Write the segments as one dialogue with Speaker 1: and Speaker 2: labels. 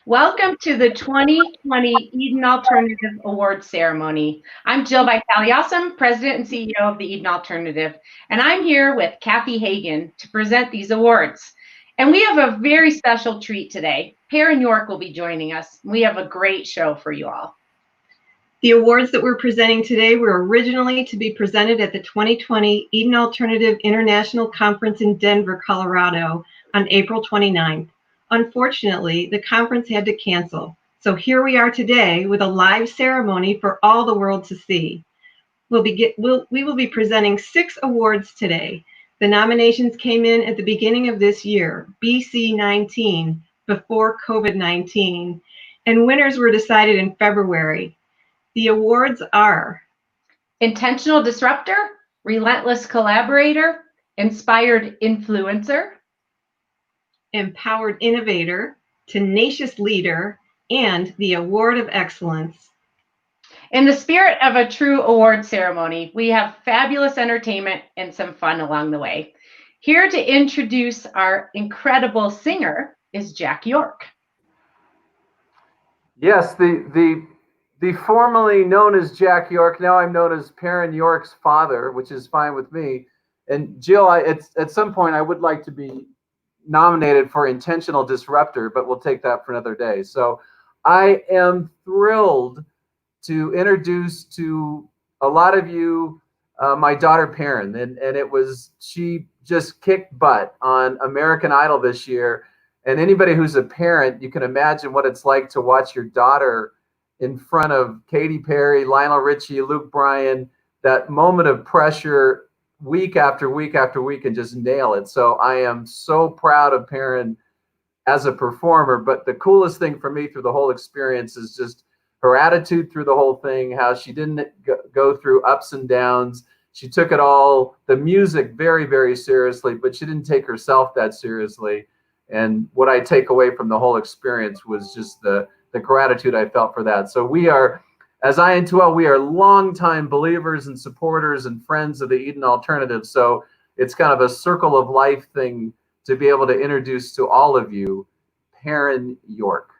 Speaker 1: Welcome to the 2020 Eden Alternative Awards ceremony. I'm Jill Vitale-Awesome, President and CEO of the Eden Alternative, and I'm here with Kathy Hagan to present these awards. And we have a very special treat today. Perrin York will be joining us. We have a great show for you all.
Speaker 2: The awards that we're presenting today were originally to be presented at the 2020 Eden Alternative International Conference in Denver, Colorado on April 29th. Unfortunately, the conference had to cancel. So here we are today with a live ceremony for all the world to see. We will be presenting 6 awards today. The nominations came in at the beginning of this year, BC 19, before COVID-19, and winners were decided in February. The awards are
Speaker 1: Intentional Disruptor, Relentless Collaborator, Inspired Influencer,
Speaker 2: Empowered Innovator, Tenacious Leader, and the Award of Excellence.
Speaker 1: In the spirit of a true award ceremony, we have fabulous entertainment and some fun along the way. Here to introduce our incredible singer is Jack York.
Speaker 3: Yes, the formerly known as Jack York, now I'm known as Perrin York's father, which is fine with me. And Jill, at some point I would like to be nominated for Intentional Disruptor, but we'll take that for another day. So I am thrilled to introduce to a lot of you my daughter Perrin, and she just kicked butt on American Idol this year. And anybody who's a parent, you can imagine what it's like to watch your daughter in front of Katy Perry, Lionel Richie, Luke Bryan, that moment of pressure week after week after week, and just nail it. So I am so proud of Perrin as a performer. But the coolest thing for me through the whole experience is just her attitude through the whole thing, how she didn't go through ups and downs. She took it all, the music, very, very seriously, but she didn't take herself that seriously. And what I take away from the whole experience was just the gratitude I felt for that. So we are, as IN2L, we are longtime believers and supporters and friends of the Eden Alternative. So it's kind of a circle of life thing to be able to introduce to all of you Perrin York.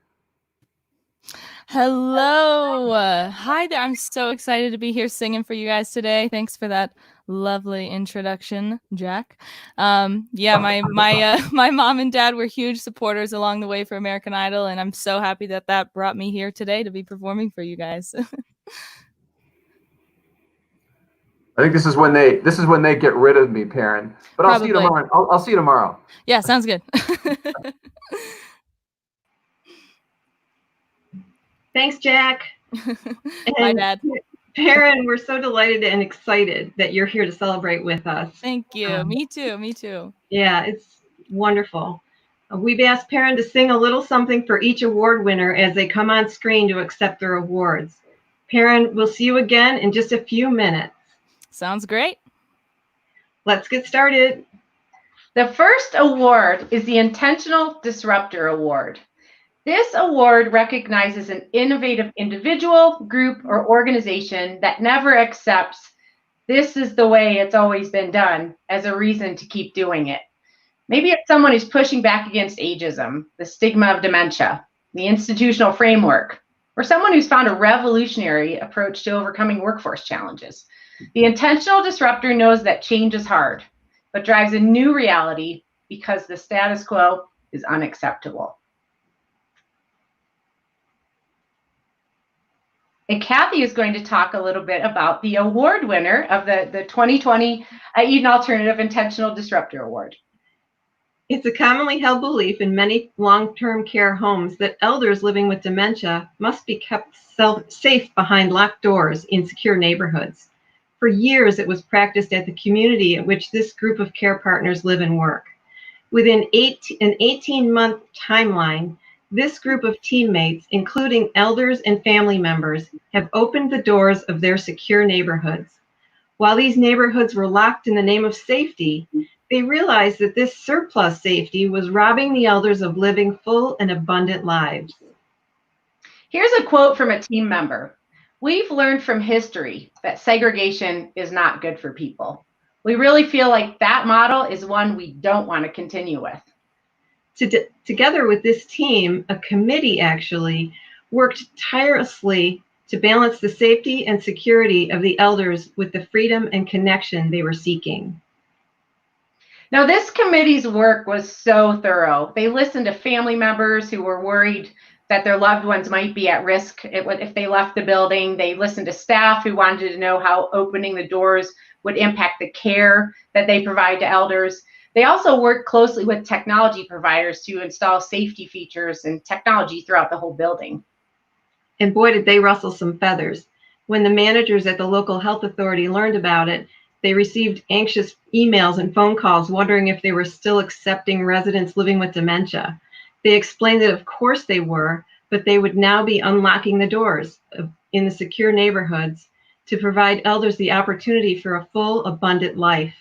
Speaker 4: Hello. Hi there. I'm so excited to be here singing for you guys today. Thanks for that lovely introduction, Jack. My mom and dad were huge supporters along the way for American Idol, and I'm so happy that brought me here today to be performing for you guys.
Speaker 3: I think this is when they get rid of me, Perrin. But Probably. I'll see you tomorrow. I'll see you tomorrow.
Speaker 4: Yeah, sounds good.
Speaker 2: Thanks, Jack.
Speaker 4: Bye, Dad.
Speaker 2: Perrin, we're so delighted and excited that you're here to celebrate with us.
Speaker 4: Thank you. Me too.
Speaker 2: Yeah, it's wonderful. We've asked Perrin to sing a little something for each award winner as they come on screen to accept their awards. Perrin, we'll see you again in just a few minutes.
Speaker 4: Sounds great.
Speaker 2: Let's get started.
Speaker 1: The first award is the Intentional Disruptor Award. This award recognizes an innovative individual, group, or organization that never accepts this is the way it's always been done as a reason to keep doing it. Maybe it's someone who's pushing back against ageism, the stigma of dementia, the institutional framework, or someone who's found a revolutionary approach to overcoming workforce challenges. The intentional disruptor knows that change is hard, but drives a new reality because the status quo is unacceptable. And Kathy is going to talk a little bit about the award winner of the 2020 Eden Alternative Intentional Disruptor Award.
Speaker 2: It's a commonly held belief in many long-term care homes that elders living with dementia must be kept safe behind locked doors in secure neighborhoods. For years, it was practiced at the community in which this group of care partners live and work. Within an 18-month timeline, this group of teammates, including elders and family members, have opened the doors of their secure neighborhoods. While these neighborhoods were locked in the name of safety, they realized that this surplus safety was robbing the elders of living full and abundant lives.
Speaker 1: Here's a quote from a team member. "We've learned from history that segregation is not good for people. We really feel like that model is one we don't want to continue with."
Speaker 2: Together with this team, a committee actually worked tirelessly to balance the safety and security of the elders with the freedom and connection they were seeking.
Speaker 1: Now, this committee's work was so thorough. They listened to family members who were worried that their loved ones might be at risk if they left the building. They listened to staff who wanted to know how opening the doors would impact the care that they provide to elders. They also worked closely with technology providers to install safety features and technology throughout the whole building.
Speaker 2: And boy, did they rustle some feathers. When the managers at the local health authority learned about it, they received anxious emails and phone calls wondering if they were still accepting residents living with dementia. They explained that of course they were, but they would now be unlocking the doors in the secure neighborhoods to provide elders the opportunity for a full, abundant life.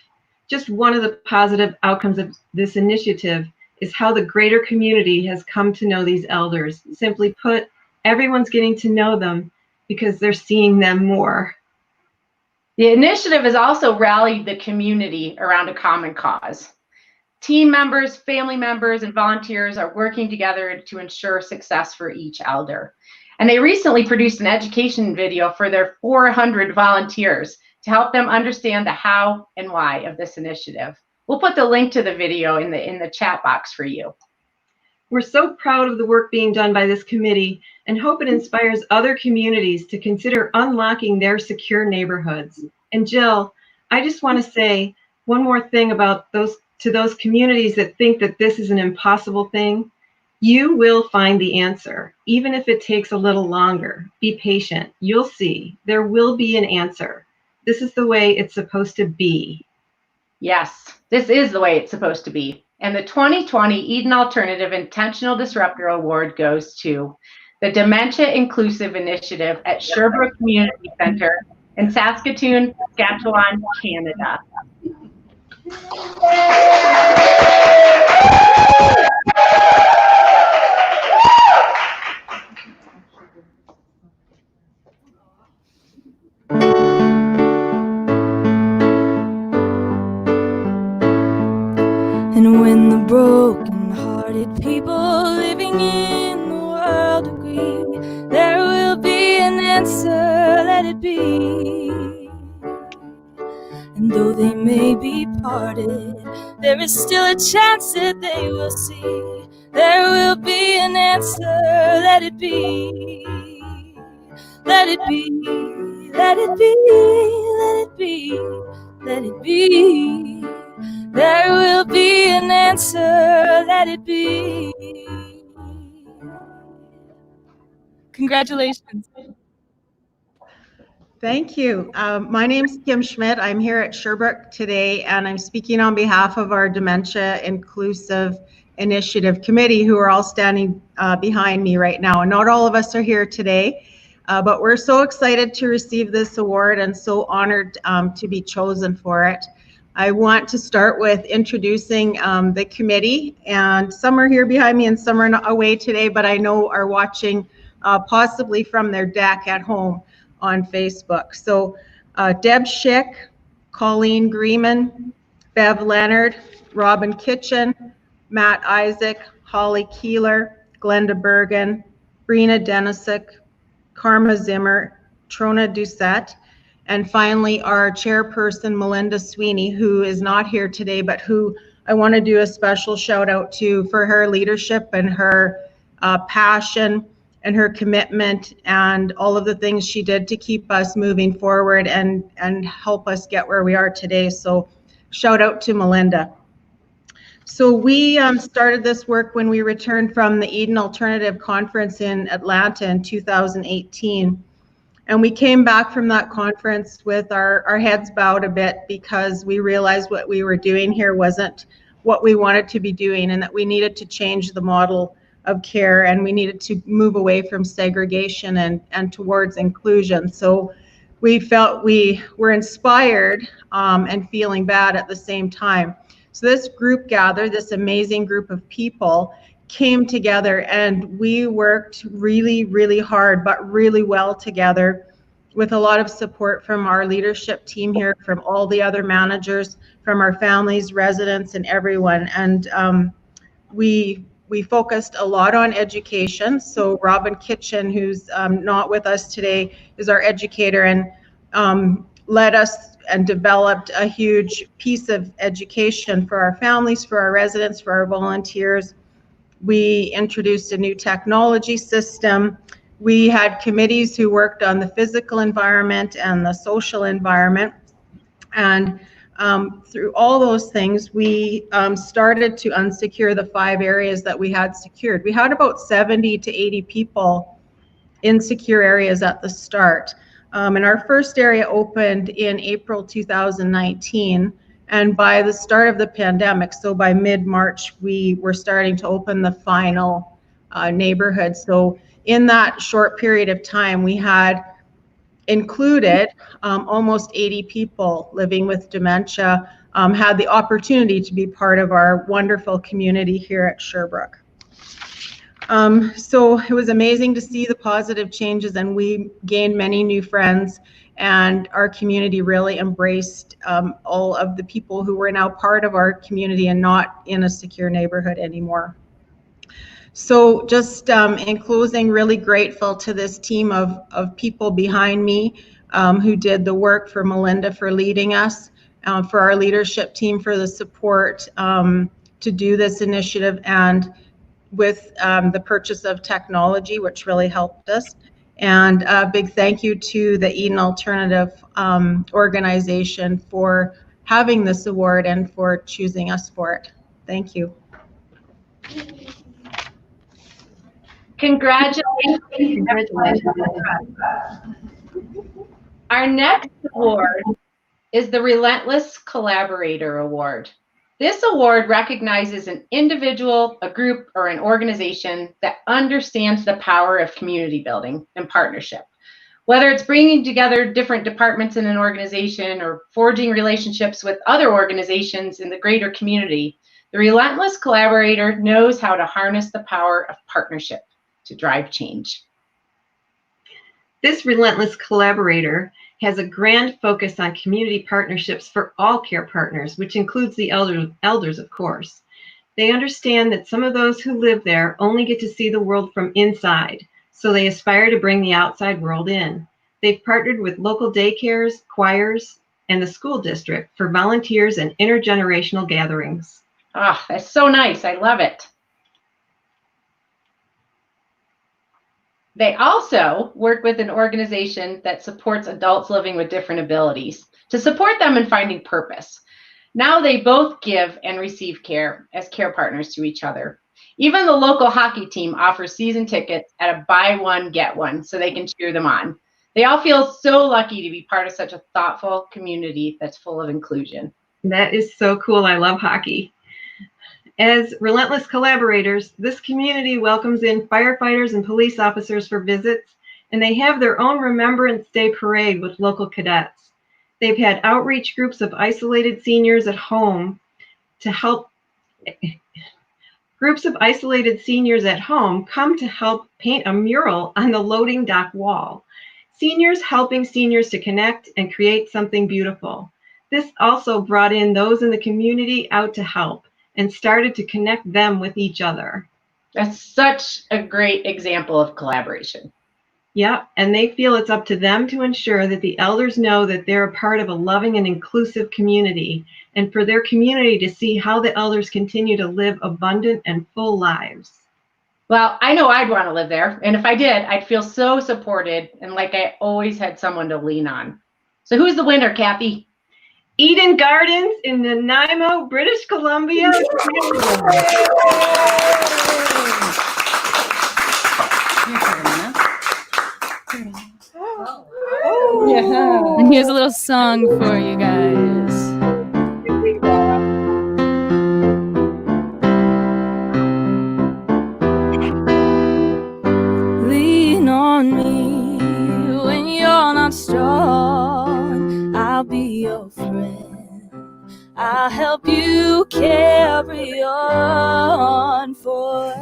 Speaker 2: Just one of the positive outcomes of this initiative is how the greater community has come to know these elders. Simply put, everyone's getting to know them because they're seeing them more.
Speaker 1: The initiative has also rallied the community around a common cause. Team members, family members, and volunteers are working together to ensure success for each elder. And they recently produced an education video for their 400 volunteers to help them understand the how and why of this initiative. We'll put the link to the video in the chat box for you.
Speaker 2: We're so proud of the work being done by this committee and hope it inspires other communities to consider unlocking their secure neighborhoods. And Jill, I just want to say one more thing about those communities that think that this is an impossible thing. You will find the answer, even if it takes a little longer. Be patient. You'll see. There will be an answer. This is the way it's supposed to be.
Speaker 1: Yes, this is the way it's supposed to be. And the 2020 Eden Alternative Intentional Disruptor Award goes to the Dementia Inclusive Initiative at Sherbrooke Community Center in Saskatoon, Saskatchewan, Canada.
Speaker 4: And when the broken-hearted people living in the world agree, there will be an answer, let it be. And though they may be parted, there is still a chance that they will see. There will be an answer, let it be. Let it be, let it be, let it be, let it be. There will be an answer, let it be. Congratulations.
Speaker 5: Thank you. My name's Kim Schmidt. I'm here at Sherbrooke today, and I'm speaking on behalf of our Dementia Inclusive Initiative Committee, who are all standing behind me right now. And not all of us are here today, but we're so excited to receive this award and so honored to be chosen for it. I want to start with introducing the committee, and some are here behind me and some are away today, but I know are watching possibly from their deck at home on Facebook. So Deb Schick, Colleen Greeman, Bev Leonard, Robin Kitchen, Matt Isaac, Holly Keeler, Glenda Bergen, Brina Denisick, Karma Zimmer, Trona Doucette, and finally our chairperson, Melinda Sweeney, who is not here today, but who I want to do a special shout out to for her leadership and her passion and her commitment and all of the things she did to keep us moving forward and help us get where we are today. So shout out to Melinda. So we started this work when we returned from the Eden Alternative Conference in Atlanta in 2018. And we came back from that conference with our heads bowed a bit because we realized what we were doing here wasn't what we wanted to be doing, and that we needed to change the model of care, and we needed to move away from segregation and towards inclusion. So we felt we were inspired and feeling bad at the same time. So this group gathered, this amazing group of people came together, and we worked really, really hard, but really well together, with a lot of support from our leadership team here, from all the other managers, from our families, residents, and everyone. And we we focused a lot on education. So Robin Kitchen, who's not with us today, is our educator and led us and developed a huge piece of education for our families, for our residents, for our volunteers. We introduced a new technology system. We had committees who worked on the physical environment and the social environment. And through all those things, we started to unsecure the 5 areas that we had secured. We had about 70 to 80 people in secure areas at the start. And our first area opened in April 2019. And by the start of the pandemic, so by mid-March, we were starting to open the final neighborhood. So in that short period of time, we had included almost 80 people living with dementia, had the opportunity to be part of our wonderful community here at Sherbrooke. So it was amazing to see the positive changes, and we gained many new friends, and our community really embraced all of the people who were now part of our community and not in a secure neighborhood anymore. So just in closing, really grateful to this team of people behind me who did the work, for Melinda for leading us, for our leadership team for the support to do this initiative, and with the purchase of technology, which really helped us. And a big thank you to the Eden Alternative organization for having this award and for choosing us for it. Thank you.
Speaker 1: Congratulations. Our next award is the Relentless Collaborator Award. This award recognizes an individual, a group, or an organization that understands the power of community building and partnership. Whether it's bringing together different departments in an organization or forging relationships with other organizations in the greater community, the Relentless Collaborator knows how to harness the power of partnership to drive change.
Speaker 2: This Relentless Collaborator has a grand focus on community partnerships for all care partners, which includes the elders, of course. They understand that some of those who live there only get to see the world from inside, so they aspire to bring the outside world in. They've partnered with local daycares, choirs, and the school district for volunteers and intergenerational gatherings.
Speaker 1: Ah, that's so nice. I love it. They also work with an organization that supports adults living with different abilities to support them in finding purpose. Now they both give and receive care as care partners to each other. Even the local hockey team offers season tickets at a buy one, get one, so they can cheer them on. They all feel so lucky to be part of such a thoughtful community that's full of inclusion.
Speaker 2: That is so cool. I love hockey. As Relentless Collaborators, this community welcomes in firefighters and police officers for visits, and they have their own Remembrance Day parade with local cadets. They've had outreach groups of isolated seniors at home to help. Groups of isolated seniors at home come to help paint a mural on the loading dock wall. Seniors helping seniors to connect and create something beautiful. This also brought in those in the community out to help and started to connect them with each other.
Speaker 1: That's such a great example of collaboration.
Speaker 2: Yeah, and they feel it's up to them to ensure that the elders know that they're a part of a loving and inclusive community, and for their community to see how the elders continue to live abundant and full lives.
Speaker 1: Well, I know I'd want to live there, and if I did, I'd feel so supported and like I always had someone to lean on. So who's the winner, Kathy?
Speaker 2: Eden Gardens in Nanaimo, British Columbia.
Speaker 4: Yeah. And here's a little song for you guys. Lean on me when you're not strong. I'll be your friend. I'll help you carry on, for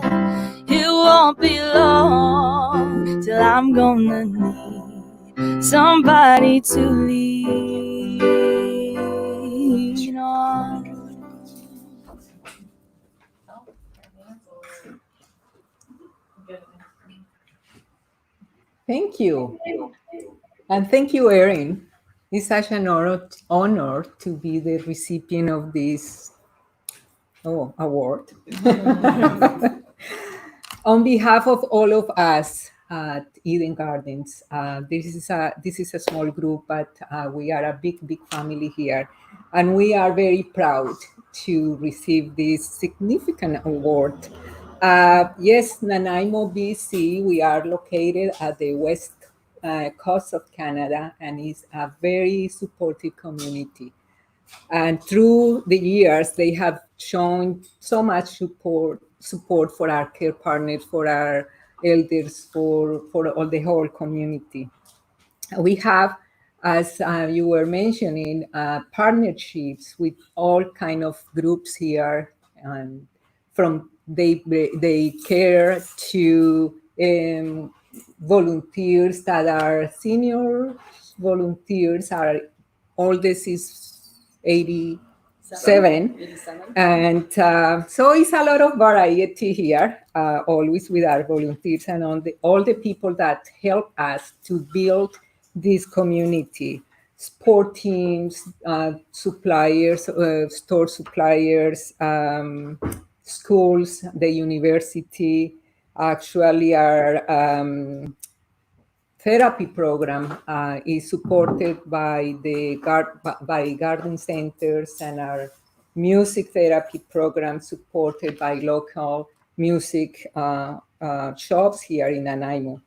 Speaker 4: it won't be long till I'm gonna need somebody to lean on.
Speaker 6: Thank you. And thank you, Erin. It's such an honor to be the recipient of this award. On behalf of all of us at Eden Gardens, this is a small group, but we are a big family here, and we are very proud to receive this significant award. Yes, Nanaimo, BC, we are located at the west coast of Canada, and it's a very supportive community. And through the years, they have shown so much support for our care partners, for our elders, for all the whole community. We have, as you were mentioning, partnerships with all kind of groups here, and from they care to volunteers that are senior volunteers. Our oldest is 87. And so it's a lot of variety here, always with our volunteers and all the people that help us to build this community. Sport teams, suppliers, store suppliers, schools, the university, actually our therapy program is supported by by garden centers, and our music therapy program supported by local music shops here in Nanaimo.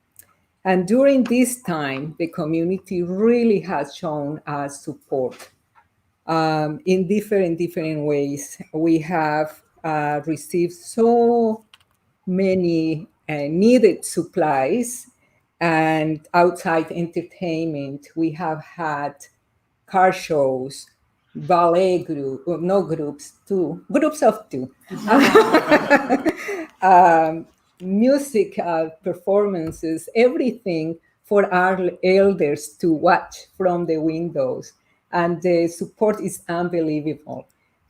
Speaker 6: And during this time, the community really has shown us support in different ways. We have received so many needed supplies and outside entertainment. We have had car shows, ballet groups of two, music performances, everything for our elders to watch from the windows. And the support is unbelievable.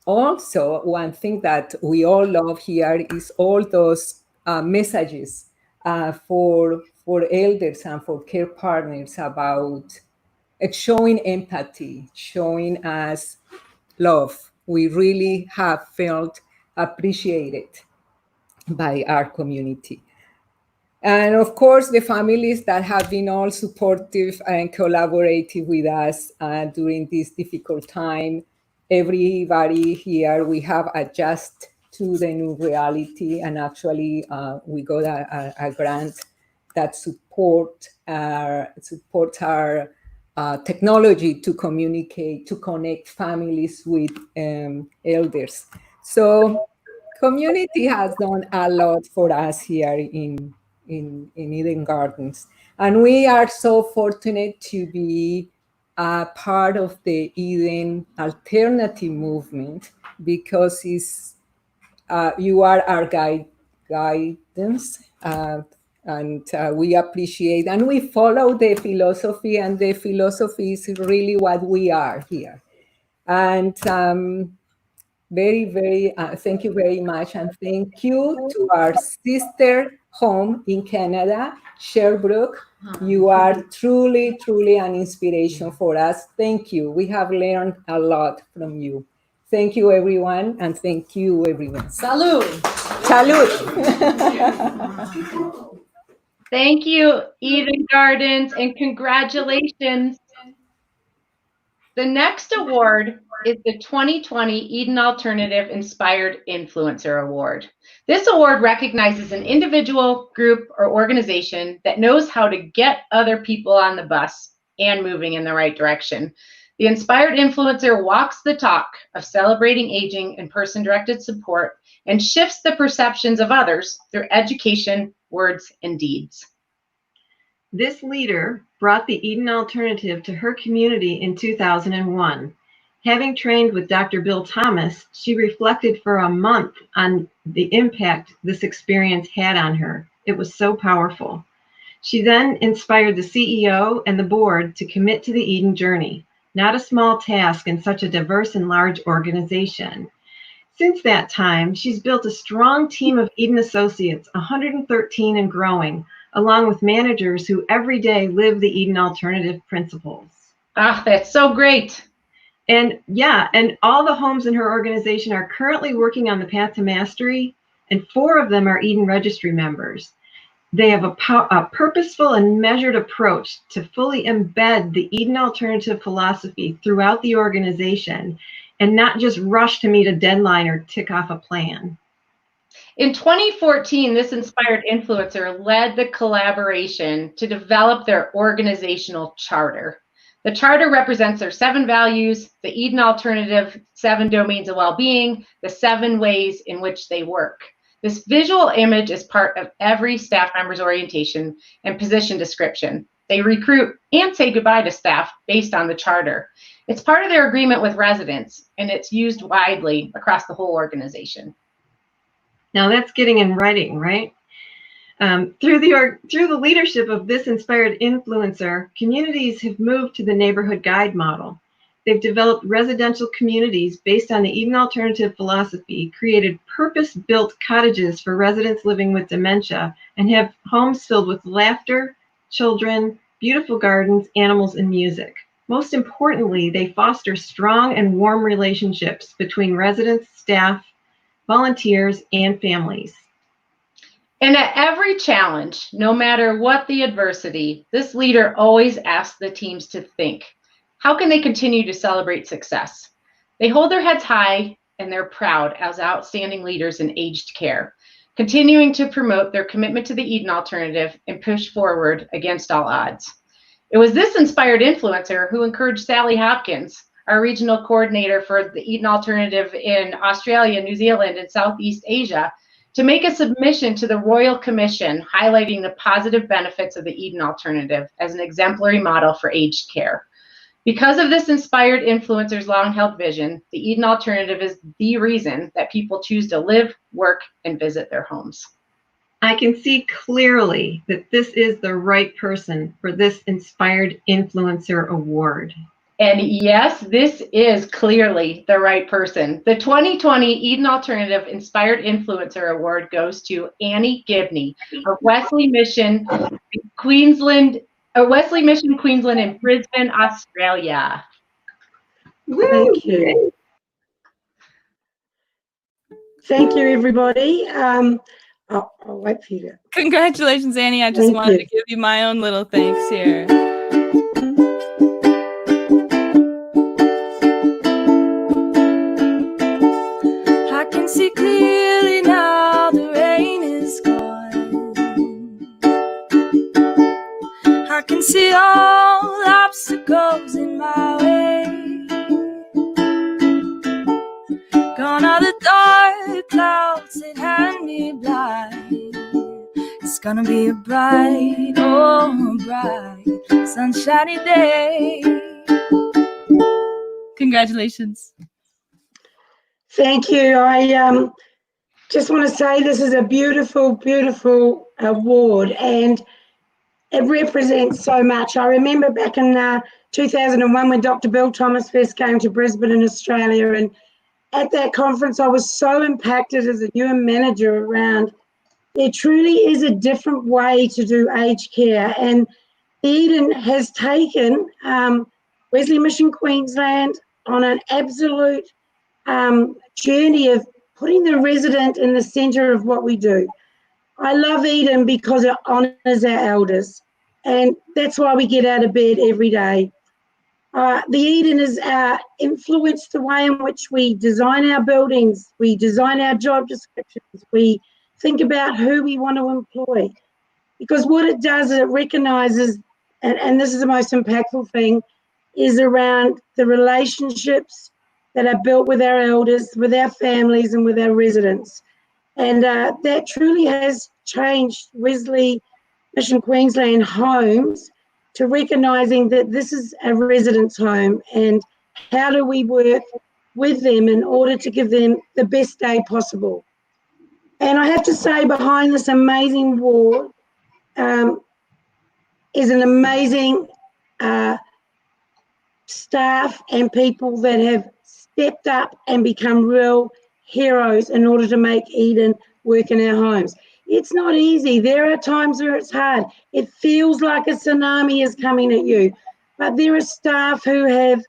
Speaker 6: Also, one thing that we all love here is all those messages for elders and for care partners about showing empathy, showing us love. We really have felt appreciated by our community. And of course, the families that have been all supportive and collaborative with us during this difficult time. Everybody here, we have adjusted to the new reality, and actually we got a grant that supports our technology to communicate, to connect families with elders. So community has done a lot for us here in Eden Gardens. And we are so fortunate to be part of the Eden alternative movement, because you are our guidance, and we appreciate, and we follow the philosophy, and the philosophy is really what we are here. And very, thank you very much. And thank you to our sister home in Canada, Sherbrooke. You are truly an inspiration for us. Thank you. We have learned a lot from you. Thank you, everyone. And thank you, everyone.
Speaker 7: Salud.
Speaker 6: Salud.
Speaker 1: Thank you, Eden Gardens, and congratulations. The next award is the 2020 Eden Alternative Inspired Influencer Award. This award recognizes an individual, group, or organization that knows how to get other people on the bus and moving in the right direction. The Inspired Influencer walks the talk of celebrating aging and person-directed support, and shifts the perceptions of others through education, words, and deeds.
Speaker 2: This leader brought the Eden Alternative to her community in 2001. Having trained with Dr. Bill Thomas, she reflected for a month on the impact this experience had on her. It was so powerful. She then inspired the CEO and the board to commit to the Eden journey, not a small task in such a diverse and large organization. Since that time, she's built a strong team of Eden associates, 113 and growing, along with managers who every day live the Eden Alternative principles.
Speaker 1: Ah, that's so great.
Speaker 2: And yeah, and all the homes in her organization are currently working on the Path to Mastery, and 4 of them are Eden Registry members. They have a purposeful and measured approach to fully embed the Eden Alternative philosophy throughout the organization and not just rush to meet a deadline or tick off a plan.
Speaker 1: In 2014, this inspired influencer led the collaboration to develop their organizational charter. The charter represents their 7 values, the Eden Alternative 7 domains of well-being, the 7 ways in which they work. This visual image is part of every staff member's orientation and position description. They recruit and say goodbye to staff based on the charter. It's part of their agreement with residents, and it's used widely across the whole organization.
Speaker 2: Now that's getting in writing, right? Through the leadership of this inspired influencer, communities have moved to the neighborhood guide model. They've developed residential communities based on the Eden Alternative philosophy, created purpose-built cottages for residents living with dementia, and have homes filled with laughter, children, beautiful gardens, animals, and music. Most importantly, they foster strong and warm relationships between residents, staff, volunteers, and families.
Speaker 1: And at every challenge, no matter what the adversity, this leader always asks the teams to think, how can they continue to celebrate success? They hold their heads high and they're proud as outstanding leaders in aged care, continuing to promote their commitment to the Eden Alternative and push forward against all odds. It was this inspired influencer who encouraged Sally Hopkins, our regional coordinator for the Eden Alternative in Australia, New Zealand, and Southeast Asia, to make a submission to the Royal Commission highlighting the positive benefits of the Eden Alternative as an exemplary model for aged care. Because of this inspired influencer's long-held vision, the Eden Alternative is the reason that people choose to live, work, and visit their homes.
Speaker 2: I can see clearly that this is the right person for this Inspired Influencer Award.
Speaker 1: And yes, this is clearly the right person. The 2020 Eden Alternative Inspired Influencer Award goes to Annie Gibney of Wesley Mission, Queensland in Brisbane, Australia.
Speaker 7: Thank you. Thank you, everybody. I'll wait for you.
Speaker 4: Congratulations, Annie. I just wanted to give you my own little thanks here. I can see clearly now the rain is gone. I can see all obstacles in my way. Gone are the dark clouds that had me blind. It's gonna be a bright, oh bright, sunshiny day. Congratulations.
Speaker 7: Thank you. I just want to say this is a beautiful, beautiful award, and it represents so much. I remember back in 2001 when Dr. Bill Thomas first came to Brisbane in Australia, and at that conference I was so impacted as a new manager around there truly is a different way to do aged care, and Eden has taken Wesley Mission Queensland on an absolute journey of putting the resident in the centre of what we do. I love Eden because it honours our elders, and that's why we get out of bed every day. The Eden has influenced the way in which we design our buildings, we design our job descriptions, we think about who we want to employ. Because what it does is it recognises, and this is the most impactful thing, is around the relationships that are built with our elders, with our families, and with our residents. And that truly has changed Wesley Mission Queensland homes to recognising that this is a resident's home, and how do we work with them in order to give them the best day possible. And I have to say, behind this amazing award is an amazing staff and people that have stepped up and become real heroes in order to make Eden work in our homes. It's not easy. There are times where it's hard. It feels like a tsunami is coming at you. But there are staff who have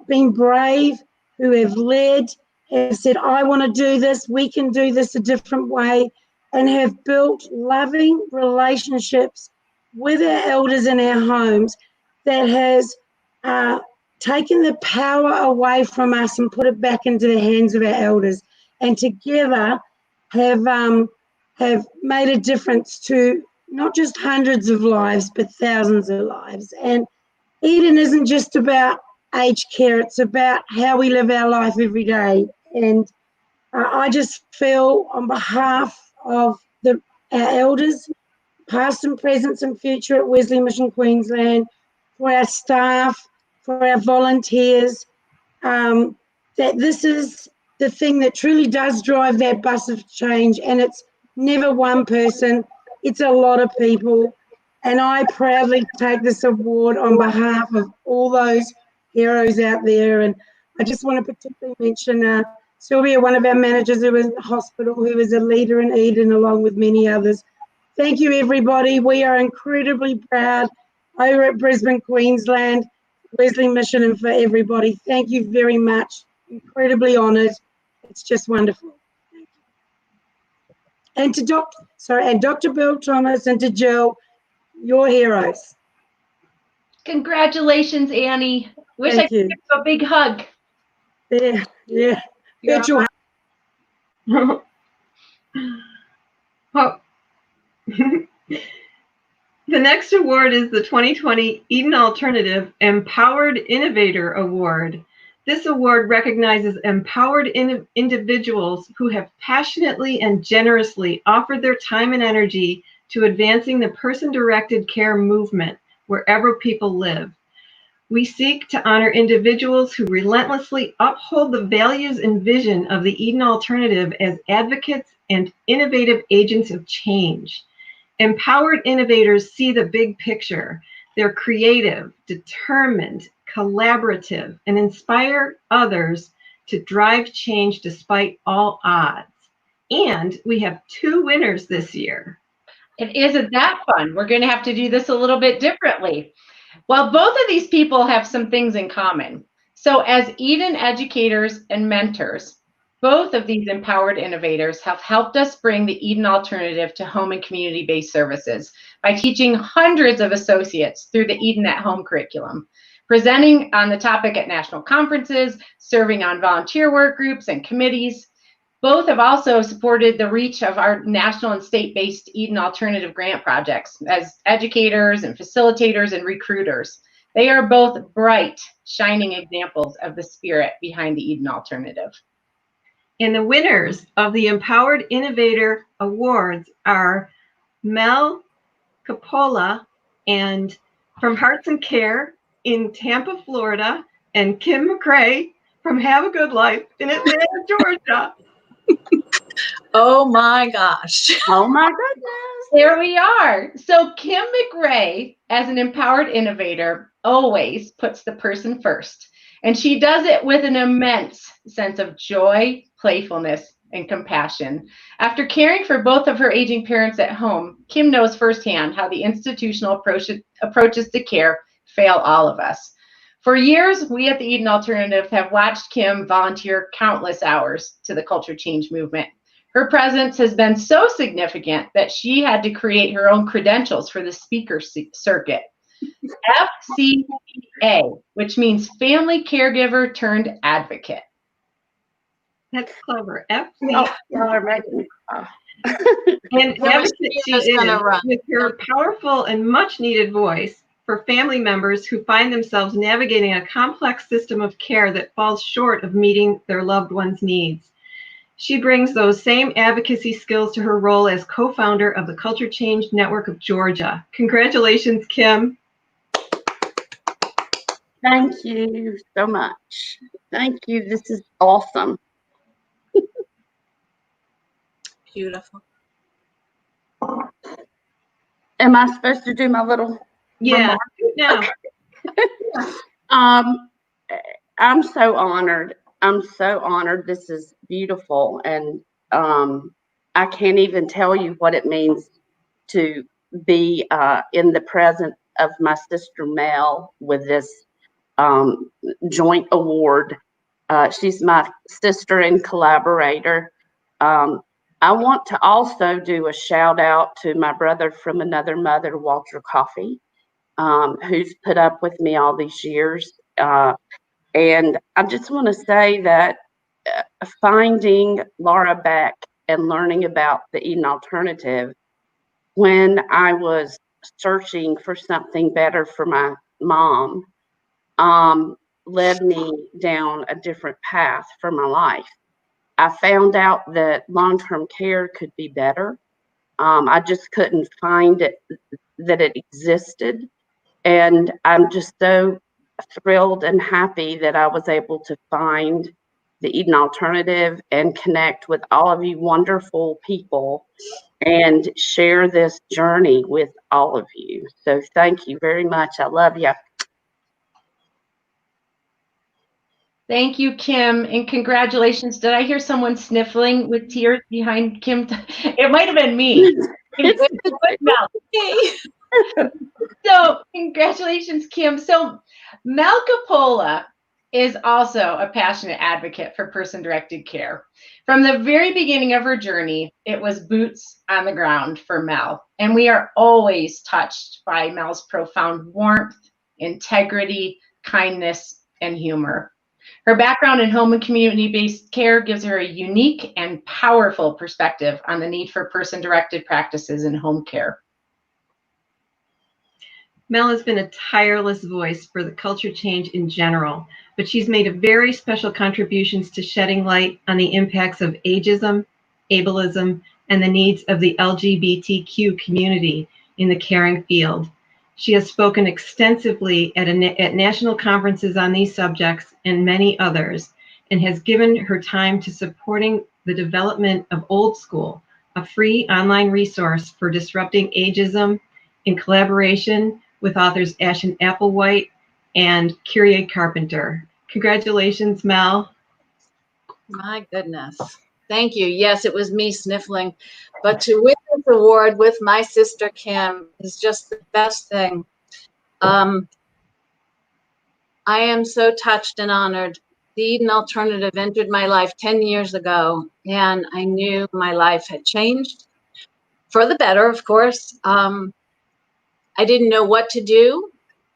Speaker 7: been brave, who have led, have said, I want to do this, we can do this a different way, and have built loving relationships with our elders in our homes that has taken the power away from us and put it back into the hands of our elders, and together have made a difference to not just hundreds of lives, but thousands of lives. And Eden isn't just about aged care, it's about how we live our life every day. And I just feel on behalf of our elders, past and present and future at Wesley Mission Queensland, for our staff, for our volunteers, that this is the thing that truly does drive that bus of change. And it's never one person, it's a lot of people. And I proudly take this award on behalf of all those heroes out there. And I just want to particularly mention Sylvia, one of our managers who was in the hospital, who is a leader in Eden, along with many others. Thank you, everybody. We are incredibly proud over at Brisbane, Queensland, Wesley Mission, and for everybody. Thank you very much. Incredibly honoured. It's just wonderful. Thank you. And to Dr. Bill Thomas and to Jill, your heroes.
Speaker 1: Congratulations, Annie. Wish I could give you a big hug.
Speaker 7: Yeah. Virtual.
Speaker 2: Oh. The next award is the 2020 Eden Alternative Empowered Innovator Award. This award recognizes empowered individuals who have passionately and generously offered their time and energy to advancing the person-directed care movement wherever people live. We seek to honor individuals who relentlessly uphold the values and vision of the Eden Alternative as advocates and innovative agents of change. Empowered innovators see the big picture. They're creative, determined, collaborative, and inspire others to drive change despite all odds. And we have 2 winners this year.
Speaker 1: It isn't that fun. We're going to have to do this a little bit differently. Well, both of these people have some things in common. So as Eden educators and mentors, both of these empowered innovators have helped us bring the Eden Alternative to home and community-based services by teaching hundreds of associates through the Eden at Home curriculum, presenting on the topic at national conferences, serving on volunteer work groups and committees. Both have also supported the reach of our national and state-based Eden Alternative grant projects as educators and facilitators and recruiters. They are both bright, shining examples of the spirit behind the Eden Alternative.
Speaker 2: And the winners of the Empowered Innovator Awards are Mel Coppola and from Hearts and Care in Tampa, Florida, and Kim McRae from Have a Good Life in Atlanta, Georgia.
Speaker 8: Oh my gosh.
Speaker 9: Oh my goodness.
Speaker 1: There we are. So Kim McRae, as an empowered innovator, always puts the person first. And she does it with an immense sense of joy, playfulness, and compassion. After caring for both of her aging parents at home, Kim knows firsthand how the institutional approaches to care fail all of us. For years, we at the Eden Alternative have watched Kim volunteer countless hours to the culture change movement. Her presence has been so significant that she had to create her own credentials for the speaker circuit. FCA, which means Family Caregiver Turned Advocate.
Speaker 2: That's clever.
Speaker 9: Oh, y'all are making me cry.
Speaker 2: And advocate she is with her powerful and much needed voice for family members who find themselves navigating a complex system of care that falls short of meeting their loved ones' needs. She brings those same advocacy skills to her role as co-founder of the Culture Change Network of Georgia. Congratulations, Kim.
Speaker 9: Thank you so much. Thank you. This is awesome.
Speaker 8: Beautiful.
Speaker 9: Am I supposed to do my little
Speaker 2: Yeah.
Speaker 9: remark? No. I'm so honored. I'm so honored. This is beautiful. And I can't even tell you what it means to be in the presence of my sister Mel with this joint award. She's my sister and collaborator. I want to also do a shout out to my brother from another mother, Walter Coffey, who's put up with me all these years. And I just want to say that finding Laura Beck and learning about the Eden Alternative when I was searching for something better for my mom led me down a different path for my life. I found out that long-term care could be better. I just couldn't find it, that it existed. And I'm just so thrilled and happy that I was able to find the Eden Alternative and connect with all of you wonderful people and share this journey with all of you. So thank you very much. I love you.
Speaker 1: Thank you, Kim, and congratulations. Did I hear someone sniffling with tears behind Kim? It might have been me. So congratulations, Kim. So Mel Capola is also a passionate advocate for person-directed care. From the very beginning of her journey, it was boots on the ground for Mel. And we are always touched by Mel's profound warmth, integrity, kindness, and humor. Her background in home and community-based care gives her a unique and powerful perspective on the need for person-directed practices in home care.
Speaker 2: Mel has been a tireless voice for the culture change in general, but she's made a very special contributions to shedding light on the impacts of ageism, ableism, and the needs of the LGBTQ community in the caring field. She has spoken extensively at national conferences on these subjects and many others, and has given her time to supporting the development of Old School, a free online resource for disrupting ageism in collaboration with authors Ashen Applewhite and Kyrie Carpenter. Congratulations, Mel.
Speaker 8: My goodness. Thank you. Yes, it was me sniffling. But to win this award with my sister Kim is just the best thing. I am so touched and honored. The Eden Alternative entered my life 10 years ago, and I knew my life had changed for the better, of course. I didn't know what to do.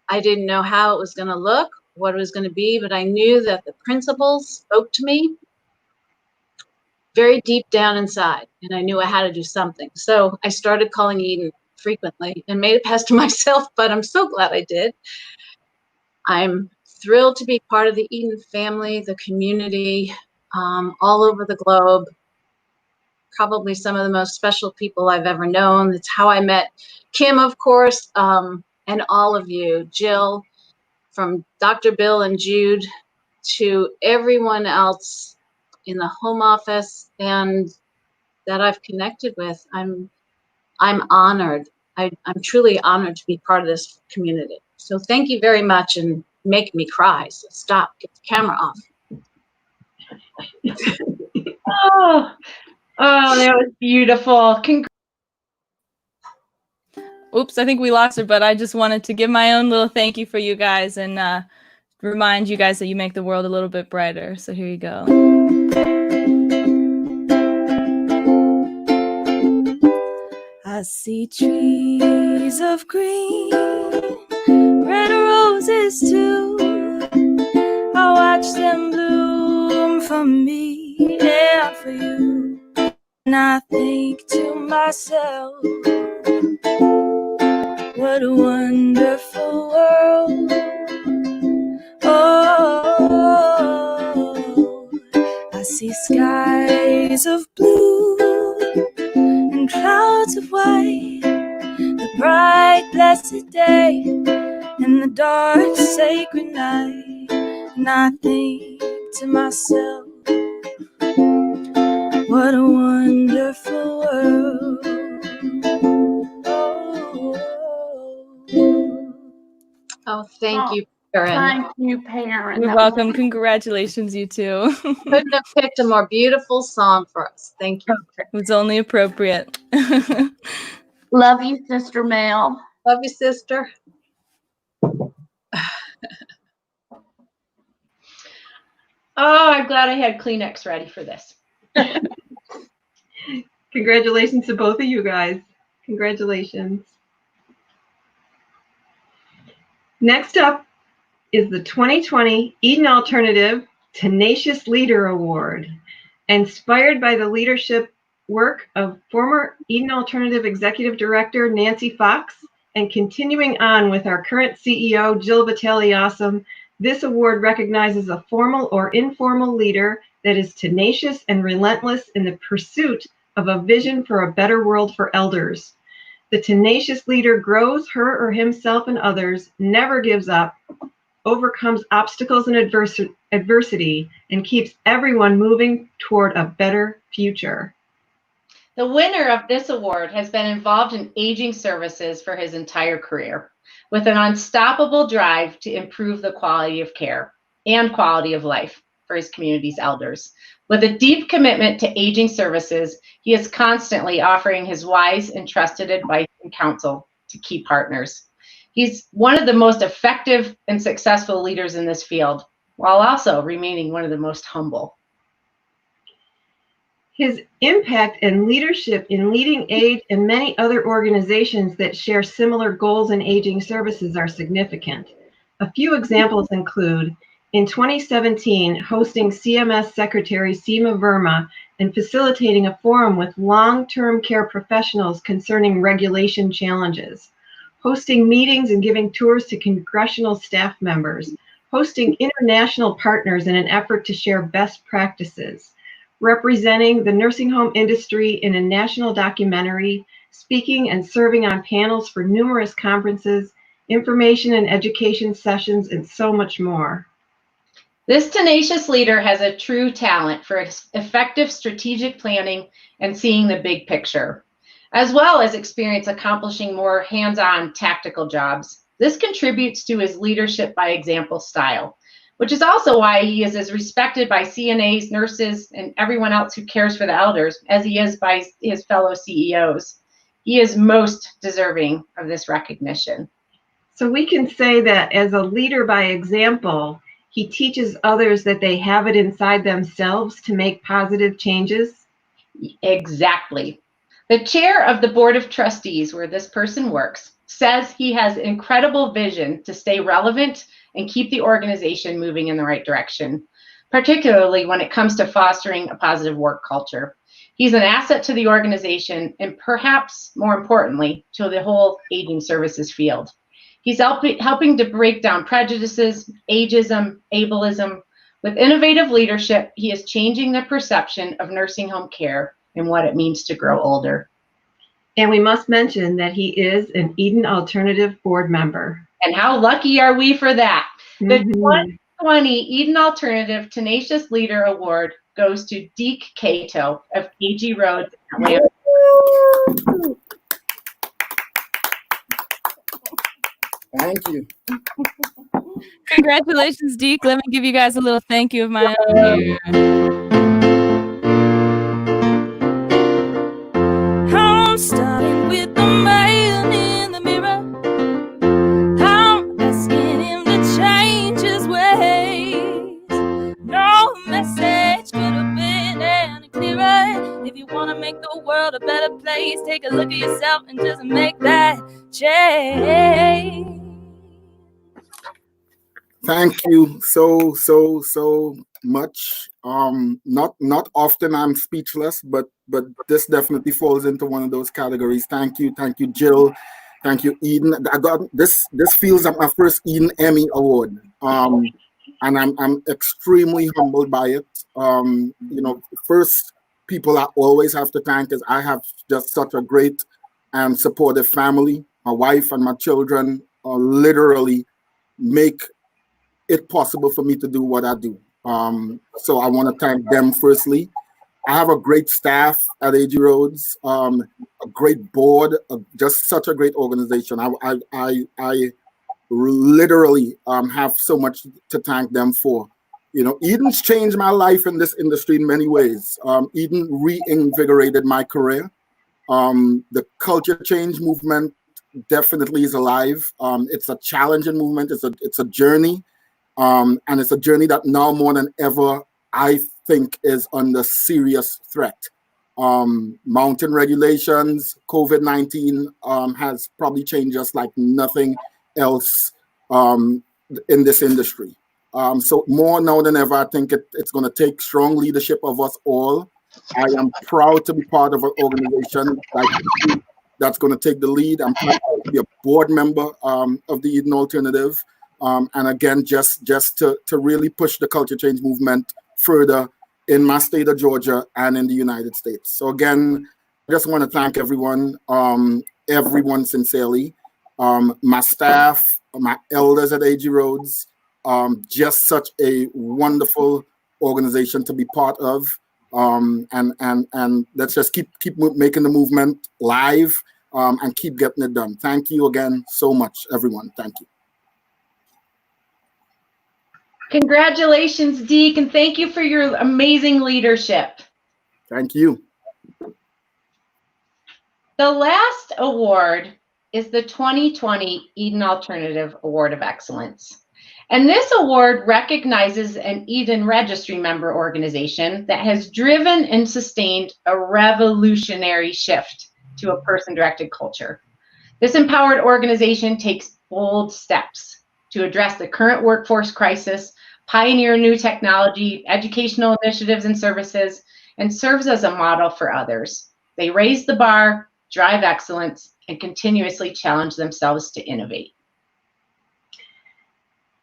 Speaker 8: I didn't know how it was going to look, what it was going to be, but I knew that the principles spoke to me very deep down inside, and I knew I had to do something. So I started calling Eden frequently and made it past to myself, but I'm so glad I did. I'm thrilled to be part of the Eden family, the community, all over the globe. Probably some of the most special people I've ever known. It's how I met Kim, of course, and all of you, Jill, from Dr. Bill and Jude to everyone else in the home office and that I've connected with. I'm honored. I'm truly honored to be part of this community. So thank you very much, and make me cry. So stop, get the camera off.
Speaker 1: Oh, that was beautiful.
Speaker 4: Oops, I think we lost her, but I just wanted to give my own little thank you for you guys and remind you guys that you make the world a little bit brighter. So here you go. I see trees of green, red roses too. I watch them bloom for me and for you. And I think to myself, what a wonderful world. Oh, I see skies of blue and clouds of white, the bright blessed day and the dark sacred night. And I think to myself, what a wonderful world.
Speaker 8: Oh, thank you for
Speaker 9: Thank you, Perrin.
Speaker 4: You're
Speaker 9: That was
Speaker 4: welcome. Congratulations, you two.
Speaker 8: Couldn't have picked a more beautiful song for us. Thank you.
Speaker 4: It was only appropriate.
Speaker 9: love you, Sister Mel.
Speaker 8: Love you, sister.
Speaker 1: Oh, I'm glad I had Kleenex ready for this.
Speaker 2: Congratulations to both of you guys. Congratulations. Next up is the 2020 Eden Alternative Tenacious Leader Award. Inspired by the leadership work of former Eden Alternative Executive Director Nancy Fox and continuing on with our current CEO Jill Vitale-Awesome, this award recognizes a formal or informal leader that is tenacious and relentless in the pursuit of a vision for a better world for elders. The tenacious leader grows her or himself and others, never gives up, overcomes obstacles and adversity, and keeps everyone moving toward a better future.
Speaker 1: The winner of this award has been involved in aging services for his entire career, with an unstoppable drive to improve the quality of care and quality of life for his community's elders. With a deep commitment to aging services, he is constantly offering his wise and trusted advice and counsel to key partners. He's one of the most effective and successful leaders in this field, while also remaining one of the most humble.
Speaker 2: His impact and leadership in leading age and many other organizations that share similar goals in aging services are significant. A few examples include, in 2017, hosting CMS Secretary Seema Verma and facilitating a forum with long-term care professionals concerning regulation challenges, hosting meetings and giving tours to congressional staff members, hosting international partners in an effort to share best practices, representing the nursing home industry in a national documentary, speaking and serving on panels for numerous conferences, information and education sessions, and so much more.
Speaker 1: This tenacious leader has a true talent for effective strategic planning and seeing the big picture, as well as experience accomplishing more hands-on tactical jobs. This contributes to his leadership by example style, which is also why he is as respected by CNAs, nurses, and everyone else who cares for the elders as he is by his fellow CEOs. He is most deserving of this recognition.
Speaker 2: So we can say that as a leader by example, he teaches others that they have it inside themselves to make positive changes.
Speaker 1: Exactly. The chair of the board of trustees where this person works says he has incredible vision to stay relevant and keep the organization moving in the right direction, particularly when it comes to fostering a positive work culture. He's an asset to the organization and perhaps more importantly, to the whole aging services field. He's helping to break down prejudices, ageism, ableism. With innovative leadership, he is changing the perception of nursing home care and what it means to grow older.
Speaker 2: And we must mention that he is an Eden Alternative board member.
Speaker 1: And how lucky are we for that? The
Speaker 2: Mhm.
Speaker 1: 2020 Eden Alternative Tenacious Leader Award goes to Deke Cato of AG Roads, Atlanta.
Speaker 10: Thank you.
Speaker 4: Congratulations, Deke. Let me give you guys a little thank you of my own here. I'm starting with the man in the mirror. I'm asking him to change his ways. No message could have been any clearer. If you want to make the world a better place, take a look at yourself and just make that change.
Speaker 10: Thank you so much. Not often I'm speechless, but this definitely falls into one of those categories. Thank you, Jill. Thank you, Eden. I got this. This feels like my first Eden Emmy Award, and I'm extremely humbled by it. First people I always have to thank is I have just such a great and supportive family. My wife and my children literally make it possible for me to do what I do. So I want to thank them firstly. I have a great staff at AG Roads, a great board, just such a great organization. I literally have so much to thank them for. You know, Eden's changed my life in this industry in many ways. Eden reinvigorated my career. The culture change movement definitely is alive. It's a challenging movement. It's a journey, and it's a journey that now more than ever I think is under serious threat. Mountain regulations, COVID-19 has probably changed us like nothing else in this industry. So more now than ever, I think it's going to take strong leadership of us all. I am proud to be part of an organization that's going to take the lead. I'm proud to be a board member of the Eden Alternative. And again, just to really push the culture change movement further in my state of Georgia and in the United States. So again, I just want to thank everyone sincerely. My staff, my elders at AG Roads, just such a wonderful organization to be part of. And let's just keep making the movement live and keep getting it done. Thank you again so much, everyone. Thank you.
Speaker 1: Congratulations, Deke, and thank you for your amazing leadership.
Speaker 10: Thank you.
Speaker 1: The last award is the 2020 Eden Alternative Award of Excellence. And this award recognizes an Eden Registry member organization that has driven and sustained a revolutionary shift to a person-directed culture. This empowered organization takes bold steps to address the current workforce crisis, pioneer new technology, educational initiatives and services, and serves as a model for others. They raise the bar, drive excellence, and continuously challenge themselves to innovate.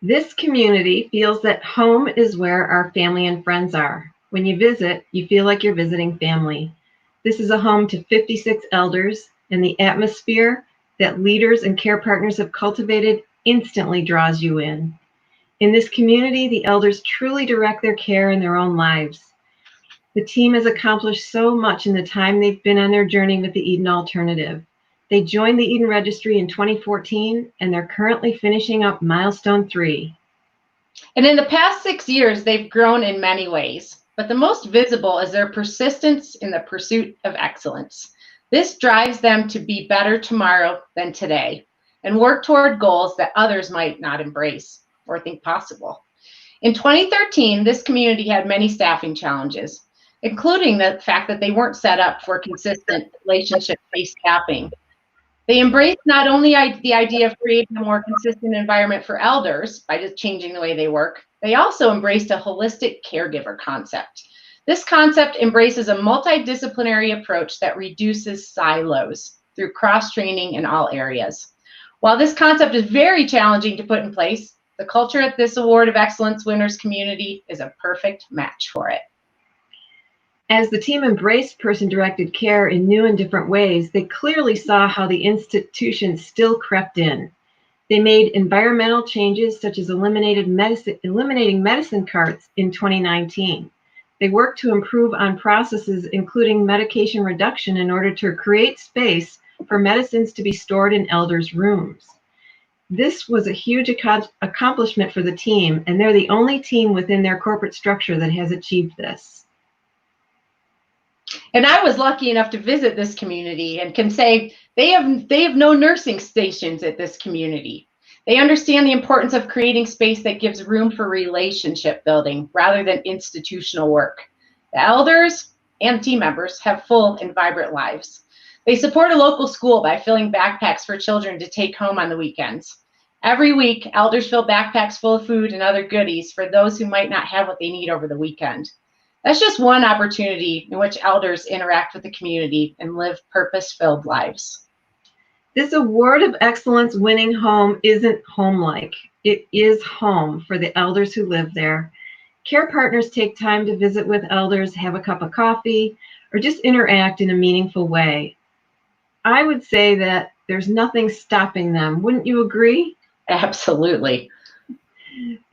Speaker 2: This community feels that home is where our family and friends are. When you visit, you feel like you're visiting family. This is a home to 56 elders, and the atmosphere that leaders and care partners have cultivated instantly draws you in. In this community, the elders truly direct their care in their own lives. The team has accomplished so much in the time they've been on their journey with the Eden Alternative. They joined the Eden Registry in 2014, and they're currently finishing up milestone 3.
Speaker 1: And in the past 6 years, they've grown in many ways, but the most visible is their persistence in the pursuit of excellence. This drives them to be better tomorrow than today and work toward goals that others might not embrace or think possible. In 2013, this community had many staffing challenges, including the fact that they weren't set up for consistent relationship-based staffing. They embraced not only the idea of creating a more consistent environment for elders by just changing the way they work, they also embraced a holistic caregiver concept. This concept embraces a multidisciplinary approach that reduces silos through cross-training in all areas. While this concept is very challenging to put in place, the culture at this Award of Excellence winners community is a perfect match for it.
Speaker 2: As the team embraced person-directed care in new and different ways, they clearly saw how the institution still crept in. They made environmental changes such as eliminating medicine carts in 2019. They worked to improve on processes including medication reduction in order to create space for medicines to be stored in elders' rooms. This was a huge accomplishment for the team, and they're the only team within their corporate structure that has achieved this.
Speaker 1: And I was lucky enough to visit this community and can say they have no nursing stations at this community. They understand the importance of creating space that gives room for relationship building rather than institutional work. The elders and team members have full and vibrant lives. They support a local school by filling backpacks for children to take home on the weekends. Every week, elders fill backpacks full of food and other goodies for those who might not have what they need over the weekend. That's just one opportunity in which elders interact with the community and live purpose-filled lives.
Speaker 2: This Award of Excellence winning home isn't home-like. It is home for the elders who live there. Care partners take time to visit with elders, have a cup of coffee, or just interact in a meaningful way. I would say that there's nothing stopping them. Wouldn't you agree?
Speaker 1: Absolutely.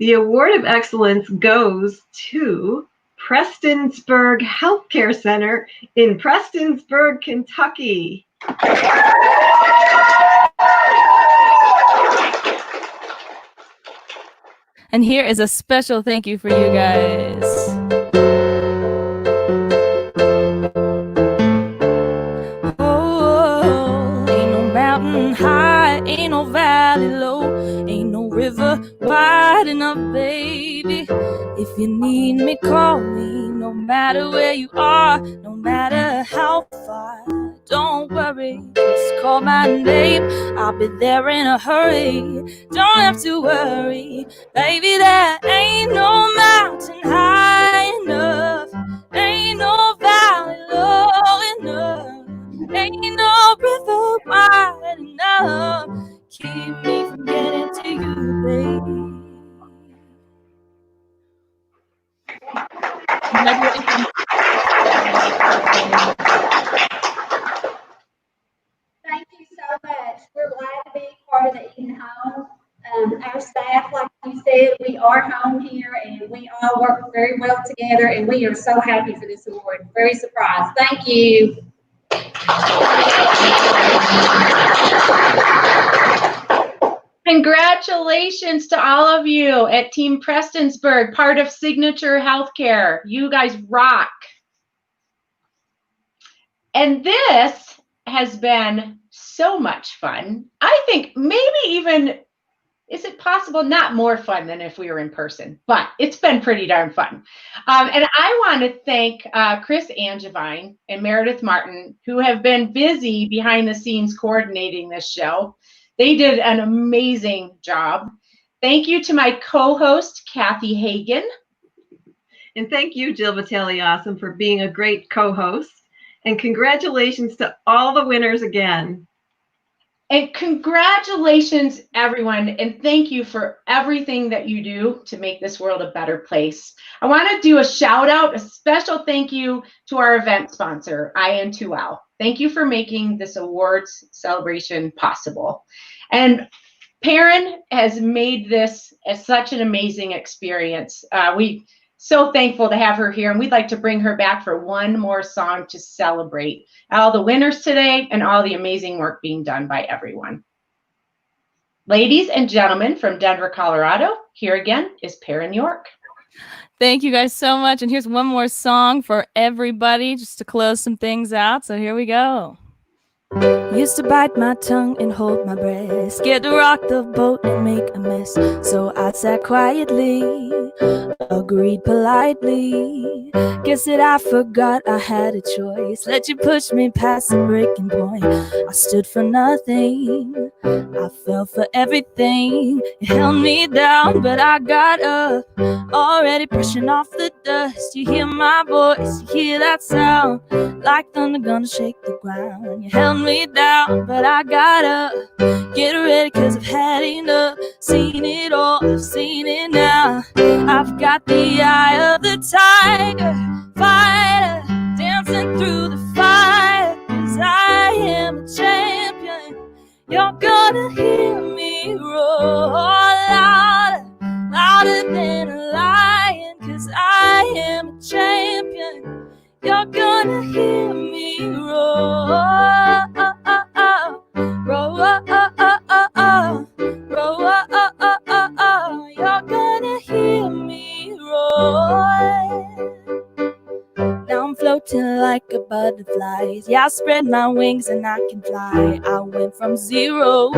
Speaker 2: The Award of Excellence goes to Prestonsburg Healthcare Center in Prestonsburg, Kentucky.
Speaker 4: And here is a special thank you for you guys. Oh, ain't no mountain high, ain't no valley low, ain't no river wide enough, baby. If you need me, call me, no matter where you are, no matter how far. Don't worry, just call my name, I'll be there in a hurry. Don't have to worry, baby, there ain't no mountain high enough, ain't no valley low enough, ain't no river wide enough. Keep me from getting to you, baby. Congratulations.
Speaker 11: Thank you so much. We're glad to be part of the Eden Home. Our staff, like you said, we are home here and we all work very well together, and we are so happy for this award. Very surprised. Thank you.
Speaker 1: Congratulations to all of you at Team Prestonsburg, part of Signature Healthcare. You guys rock. And this has been so much fun. I think maybe even, is it possible, not more fun than if we were in person, but it's been pretty darn fun. And I want to thank Chris Angevine and Meredith Martin, who have been busy behind the scenes coordinating this show. They did an amazing job. Thank you to my co-host, Kathy Hagan.
Speaker 2: And thank you, Jill Vitelli-Awesome, for being a great co-host. And congratulations to all the winners again.
Speaker 1: And congratulations, everyone, and thank you for everything that you do to make this world a better place. I want to do a shout out, a special thank you to our event sponsor, IN2L. Thank you for making this awards celebration possible. And Perrin has made this as such an amazing experience. We so thankful to have her here, and we'd like to bring her back for one more song to celebrate all the winners today and all the amazing work being done by everyone. Ladies and gentlemen from Denver, Colorado, here again is Perrin York.
Speaker 4: Thank you guys so much. And here's one more song for everybody just to close some things out. So here we go. Used to bite my tongue and hold my breath, scared to rock the boat and make a mess. So I sat quietly, agreed politely. Guess that I forgot I had a choice. Let you push me past the breaking point. I stood for nothing, I fell for everything. You held me down, but I got up, already brushing off the dust. You hear my voice, you hear that sound, like thunder gonna shake the ground. You held me down, but I got up. Get ready, cause I've had enough. Seen it all, I've seen it now. I've got the eye of the tiger, fighter, dancing through the fire. Cause I am a champion. You're gonna hear me roar louder, louder than a lion. Cause I am a champion. You're gonna hear me roar, roar, roar. You're gonna hear me roar. Now I'm floating like a butterfly. Yeah, I spread my wings and I can fly. I went from zero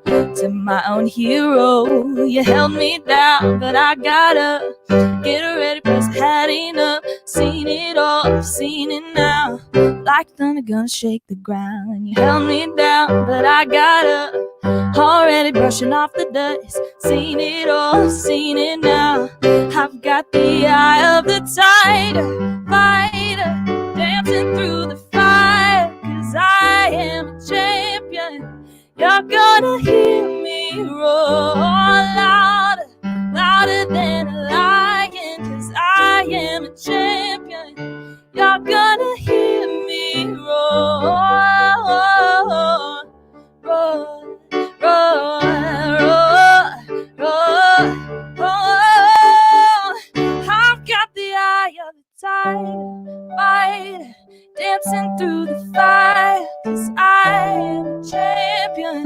Speaker 4: to my own hero. You held me down, but I got up. Get ready, cause I had enough. Seen it all, I've seen it now. Like thunder gonna shake the ground. You held me down, but I got up. Already brushing off the dust. Seen it all, I've seen it now. I've got the eye of the tiger, fighter, dancing through the fire. Cause I am a champion. You're gonna hear me roar louder, louder than a lion. Cause I am a champion. You're gonna hear me roar, roar, roar, roar, roar, roar. I've got the eye of the tiger, fighter, dancing through the fire. Cause I am a champion.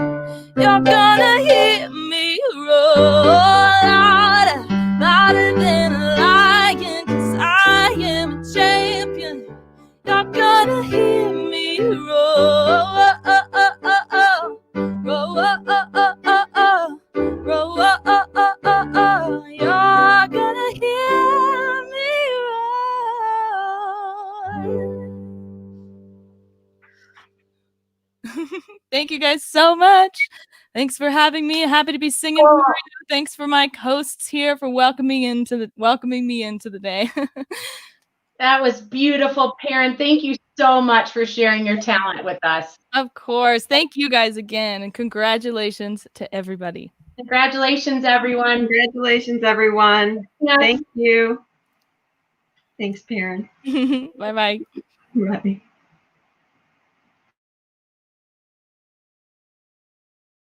Speaker 4: You're gonna hear me roar louder, champion. You're gonna hear me roar. You're gonna hear me roar. Thank you guys so much. Thanks for having me. Happy to be singing for you. Thanks for my hosts here for welcoming me into the day.
Speaker 1: That was beautiful, Perrin. Thank you so much for sharing your talent with us.
Speaker 4: Of course. Thank you guys again, and congratulations to everybody.
Speaker 1: Congratulations, everyone.
Speaker 2: Congratulations, everyone.
Speaker 1: Yes.
Speaker 2: Thank you. Thanks, Perrin.
Speaker 4: Bye-bye.
Speaker 2: Bye.